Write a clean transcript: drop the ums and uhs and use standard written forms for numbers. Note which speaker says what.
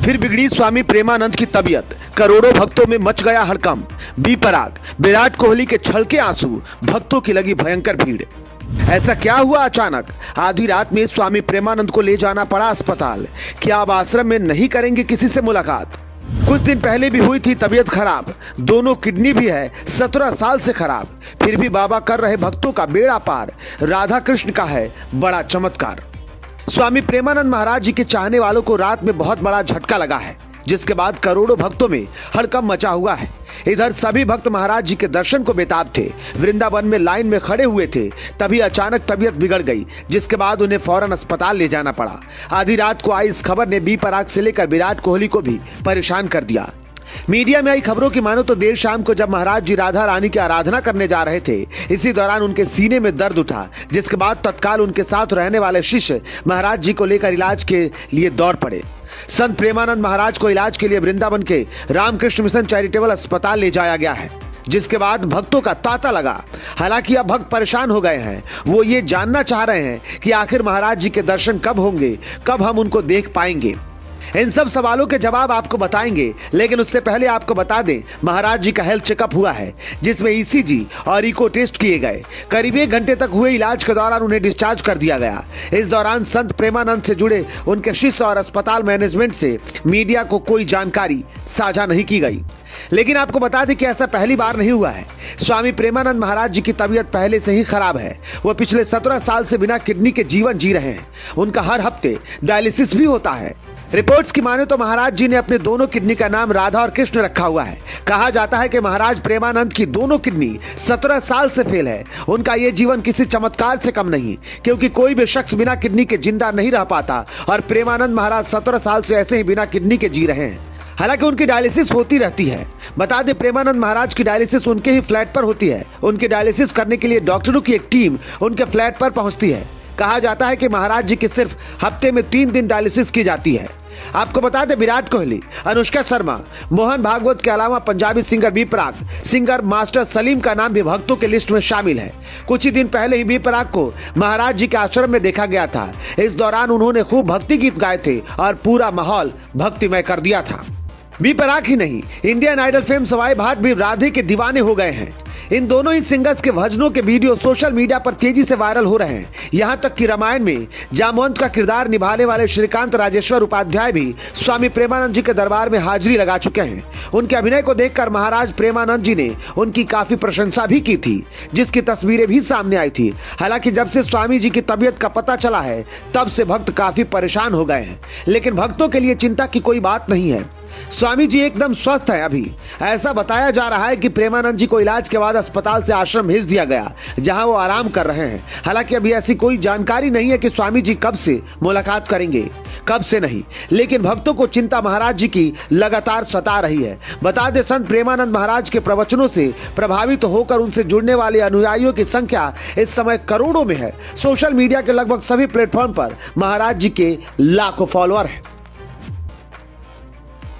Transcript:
Speaker 1: फिर बिगड़ी स्वामी प्रेमानंद की तबीयत, करोड़ों भक्तों में मच गया हड़कंप। बी पराग, विराट कोहली के छलके आंसू, भक्तों की लगी भयंकर भीड़। ऐसा क्या हुआ अचानक? आधी रात में स्वामी प्रेमानंद को ले जाना पड़ा अस्पताल। क्या अब आश्रम में नहीं करेंगे किसी से मुलाकात? कुछ दिन पहले भी हुई थी तबीयत खराब, दोनों किडनी भी है 17 साल से खराब। फिर भी बाबा कर रहे भक्तों का बेड़ा पार। राधा कृष्ण का है बड़ा चमत्कार। स्वामी प्रेमानंद महाराज जी के चाहने वालों को रात में बहुत बड़ा झटका लगा है, जिसके बाद करोड़ों भक्तों में हड़कंप मचा हुआ है। इधर सभी भक्त महाराज जी के दर्शन को बेताब थे, वृंदावन में लाइन में खड़े हुए थे। तभी अचानक तबीयत बिगड़ गई, जिसके बाद उन्हें फौरन अस्पताल ले जाना पड़ा। आधी रात को आई इस खबर ने बी पराग से लेकर विराट कोहली को भी परेशान कर दिया। मीडिया में आई खबरों की मानो तो देर शाम को जब महाराज जी राधा रानी की आराधना करने जा रहे थे, इसी दौरान उनके सीने में दर्द उठा, जिसके बाद तत्काल उनके साथ रहने वाले शिष्य महाराज जी को लेकर इलाज के लिए दौड़ पड़े। संत प्रेमानंद महाराज को इलाज के लिए वृंदावन के रामकृष्ण मिशन चैरिटेबल अस्पताल ले जाया गया है, जिसके बाद भक्तों का तांता लगा। हालांकि अब भक्त परेशान हो गए हैं। वो ये जानना चाह रहे हैं कि आखिर महाराज जी के दर्शन कब होंगे, कब हम उनको देख पाएंगे। इन सब सवालों के जवाब आपको बताएंगे, लेकिन उससे पहले आपको बता दें, महाराज जी का हेल्थ चेकअप हुआ है, जिसमें ईसीजी और इको टेस्ट किए गए। करीब 1 घंटे तक हुए इलाज के दौरान उन्हें डिस्चार्ज कर दिया गया। इस दौरान संत प्रेमानंद से जुड़े उनके शिष्य और अस्पताल मैनेजमेंट से मीडिया को कोई जानकारी साझा नहीं की गई। लेकिन आपको बता दें कि ऐसा पहली बार नहीं हुआ है। स्वामी प्रेमानंद महाराज जी की तबीयत पहले से ही खराब है। वो पिछले 17 साल से बिना किडनी के जीवन जी रहे हैं। उनका हर हफ्ते डायलिसिस भी होता है। रिपोर्ट्स की माने तो महाराज जी ने अपने दोनों किडनी का नाम राधा और कृष्ण रखा हुआ है। कहा जाता है कि महाराज प्रेमानंद की दोनों किडनी 17 साल से फेल है। उनका ये जीवन किसी चमत्कार से कम नहीं, क्योंकि कोई भी शख्स बिना किडनी के जिंदा नहीं रह पाता, और प्रेमानंद महाराज 17 साल से ऐसे ही बिना किडनी के जी रहे हैं। हालांकि उनकी डायलिसिस होती रहती है। बता दें, प्रेमानंद महाराज की डायलिसिस उनके ही फ्लैट पर होती है। उनकी डायलिसिस करने के लिए डॉक्टरों की एक टीम उनके फ्लैट पर पहुंचती है। कहा जाता है कि महाराज जी की सिर्फ हफ्ते में 3 दिन डायलिसिस की जाती है। आपको बता दें, विराट कोहली, अनुष्का शर्मा, मोहन भागवत के अलावा पंजाबी सिंगर बी पराग, सिंगर मास्टर सलीम का नाम भी भक्तों के लिस्ट में शामिल है। कुछ ही दिन पहले ही बी पराग को महाराज जी के आश्रम में देखा गया था। इस दौरान उन्होंने खूब भक्ति गीत गाए थे और पूरा माहौल भक्तिमय कर दिया था। बी पराग ही नहीं, इंडियन आइडल फेम सवाई भाट भी राधे के दीवाने हो गए हैं। इन दोनों ही सिंगर्स के भजनों के वीडियो सोशल मीडिया पर तेजी से वायरल हो रहे हैं। यहाँ तक कि रामायण में जामवंत का किरदार निभाने वाले श्रीकांत राजेश्वर उपाध्याय भी स्वामी प्रेमानंद जी के दरबार में हाजिरी लगा चुके हैं। उनके अभिनय को देखकर महाराज प्रेमानंद जी ने उनकी काफी प्रशंसा भी की थी, जिसकी तस्वीरें भी सामने आई थी। हालांकि जब से स्वामी जी की तबीयत का पता चला है, तब से भक्त काफी परेशान हो गए हैं। लेकिन भक्तों के लिए चिंता की कोई बात नहीं है। स्वामी जी एकदम स्वस्थ है। अभी ऐसा बताया जा रहा है कि प्रेमानंद जी को इलाज के बाद अस्पताल से आश्रम भेज दिया गया, जहां वो आराम कर रहे हैं। हालांकि अभी ऐसी कोई जानकारी नहीं है कि स्वामी जी कब से मुलाकात करेंगे, कब से नहीं। लेकिन भक्तों को चिंता महाराज जी की लगातार सता रही है। बता दें, संत प्रेमानंद महाराज के प्रवचनों से प्रभावित होकर उनसे जुड़ने वाले अनुयायियों की संख्या इस समय करोड़ों में है। सोशल मीडिया के लगभग सभी प्लेटफॉर्म पर महाराज जी के लाखों फॉलोअर हैं।